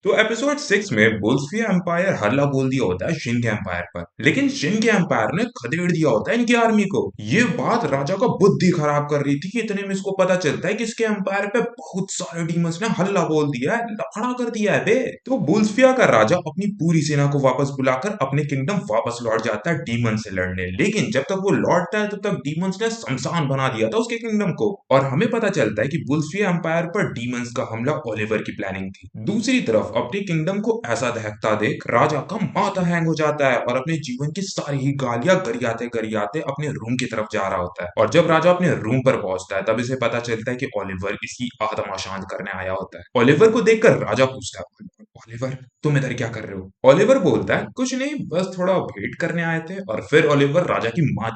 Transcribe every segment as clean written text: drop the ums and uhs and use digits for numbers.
तो एपिसोड 6 में बुल्सफिया एम्पायर हल्ला बोल दिया होता है शिन के एम्पायर पर, लेकिन शिन के एम्पायर ने खदेड़ दिया होता है इनकी आर्मी को। ये बात राजा का बुद्धि खराब कर रही थी कि इतने में इसको पता चलता है कि इसके एम्पायर पे बहुत सारे डीमंस ने हल्ला बोल दिया है, लफड़ा कर दिया है बे। तो बुल्सफिया का राजा अपनी पूरी सेना को वापस बुलाकर अपने किंगडम वापस लौट जाता है डीमन से लड़ने, लेकिन जब तक वो लौटता है तब तक डीमंस ने शमशान बना दिया था उसके किंगडम को। और हमें पता चलता है कि बुल्सफिया एम्पायर पर डीमंस का हमला ओलिवर की प्लानिंग थी। दूसरी तरफ अपने किंगडम को ऐसा दहकता देख राजा का माथा हैंग हो जाता है और अपने जीवन की सारी ही गालियां गरियाते गरियाते अपने रूम की तरफ जा रहा होता है। और जब राजा अपने रूम पर पहुंचता है तब इसे पता चलता है कि ओलिवर इसकी आत्मा शांत करने आया होता है। ओलिवर को देखकर राजा पूछता है, ओलिवर तुम इधर क्या कर रहे हो? ओलिवर बोलता है, कुछ नहीं, बस थोड़ा भेंट करने आए थे। और फिर ओलिवर राजा की माँ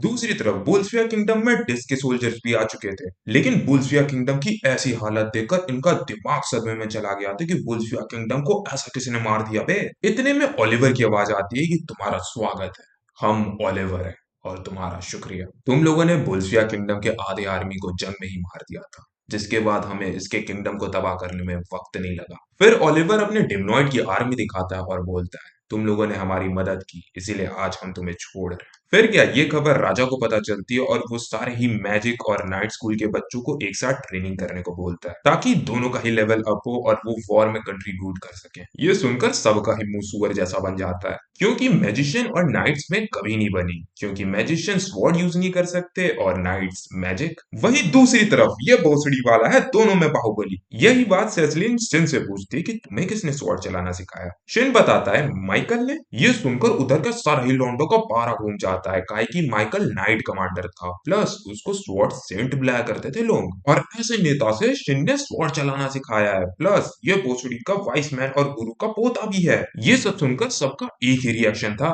दूसरी तरफ बुल्सफिया किंगडम में डिस्क के सोल्जर्स भी आ चुके थे, लेकिन बुल्सफिया किंगडम की ऐसी हालत देखकर इनका दिमाग सदमे में चला गया था कि बुल्सफिया किंगडम को ऐसा किसी ने मार दिया बे। इतने में ओलिवर की आवाज आती है कि तुम्हारा स्वागत है, हम ओलिवर हैं और तुम्हारा शुक्रिया। तुम लोगों ने बुल्सफिया किंगडम के आधे आर्मी को जंग में ही मार दिया था, जिसके बाद हमें इसके किंगडम को तबाह करने में वक्त नहीं लगा। फिर ओलिवर अपने डिमनॉइड की आर्मी दिखाता है और बोलता है, तुम लोगों ने हमारी मदद की, इसीलिए आज हम तुम्हें छोड़ रहे हैं। फिर क्या, ये खबर राजा को पता चलती है और वो सारे ही मैजिक और नाइट स्कूल के बच्चों को एक साथ ट्रेनिंग करने को बोलता है, ताकि दोनों का ही लेवल अप हो और वो वॉर में कंट्रीब्यूट कर सके। ये सुनकर सबका ही मुंह सुअर जैसा बन जाता है, क्योंकि मैजिशियन और नाइट्स में कभी नहीं बनी, क्योंकि मैजिशियन स्वॉर्ड यूज नहीं कर सकते और नाइट्स मैजिक। वही दूसरी तरफ ये भोसड़ी वाला है दोनों में बाहुबली। यही बात सेजलिन शिन से पूछती है कि तुम्हें किसने स्वॉर्ड चलाना सिखाया? शिन बताता है, माइकल ने। ये सुनकर उधर का सारा ही लौंडों का पारा घूम जाता है, काहे कि माइकल नाइट कमांडर था, प्लस उसको स्वॉर्ड सेंट बुलाया करते थे लोग। और ऐसे नेता से शिन ने स्वॉर्ड चलाना सिखाया है, प्लस ये भोसड़ी का वाइस मैन और गुरु का पोता भी है। ये सब सुनकर सबका एक ही रिएक्शन था,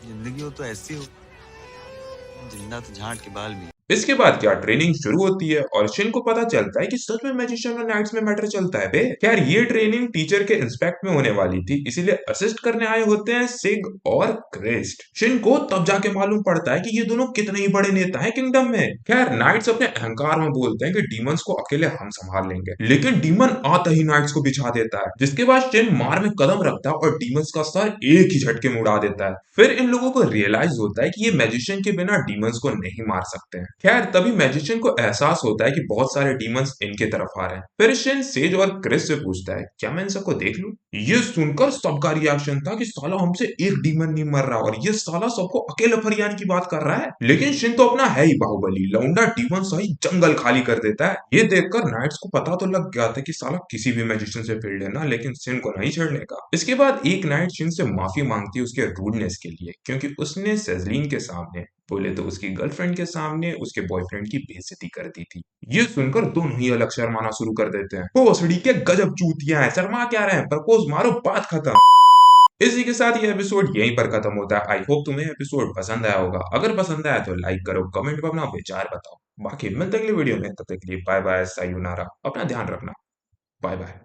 जिंदगी हो तो ऐसी हो, जिंदा तो झांट के बाल भी। इसके बाद क्या, ट्रेनिंग शुरू होती है और शिन को पता चलता है कि सच में मैजिशियन और नाइट्स में मैटर चलता है बे। खैर, ये ट्रेनिंग टीचर के इंस्पेक्ट में होने वाली थी, इसीलिए असिस्ट करने आए होते हैं सिग और क्रिस्ट। शिन को तब जाके मालूम पड़ता है कि ये दोनों कितने ही बड़े नेता हैं किंगडम में। खैर, नाइट्स अपने अहंकार में बोलते हैं कि डीमंस को अकेले हम संभाल लेंगे, लेकिन डीमन आता ही नाइट्स को बिछा देता है, जिसके बाद शिन मार में कदम रखता है और डीमंस का सर एक ही झटके में उड़ा देता है। फिर इन लोगों को रियलाइज होता है कि ये मैजिशियन के बिना डीमंस को नहीं मार सकते हैं। खैर, तभी मैजिशियन को एहसास होता है कि बहुत सारे डीमंस इनके तरफ आ रहे हैं। फिर शिन सेज और क्रिस से पूछता है, क्या मैं इन सबको देख लूं? ये सुनकर सबका रिएक्शन था कि साला हमसे एक डीमन नहीं मर रहा और ये साला सबको अकेले फरियान की बात कर रहा है। लेकिन शिन तो अपना है ही बाहुबली, लौंडा डीमन सही जंगल खाली कर देता है। ये देखकर नाइट्स को पता तो लग गया था कि साला किसी भी मैजिशियन से भिड़ लेना, लेकिन शिन को नहीं छेड़ने का। इसके बाद एक नाइट शिन से माफी मांगती है उसके रूडनेस के लिए, क्योंकि उसने सेजलिन के सामने, बोले तो उसकी गर्लफ्रेंड के सामने, उसके बॉयफ्रेंड की बेइज्जती कर दी थी। ये सुनकर दोनों ही अलग शर्माना शुरू कर देते हैं। भोसड़ी के गजब चूतियां हैं, शर्मा क्या रहे हैं, प्रपोज मारो, बात खत्म। इसी के साथ ये एपिसोड यहीं पर खत्म होता है। आई होप तुम्हें एपिसोड पसंद आया होगा। अगर पसंद आया तो लाइक करो, कमेंट में अपना विचार बताओ। बाकी मिलते अगले वीडियो में, तब तक के लिए बाय बाय, सायूनारा, अपना ध्यान रखना, बाय बाय।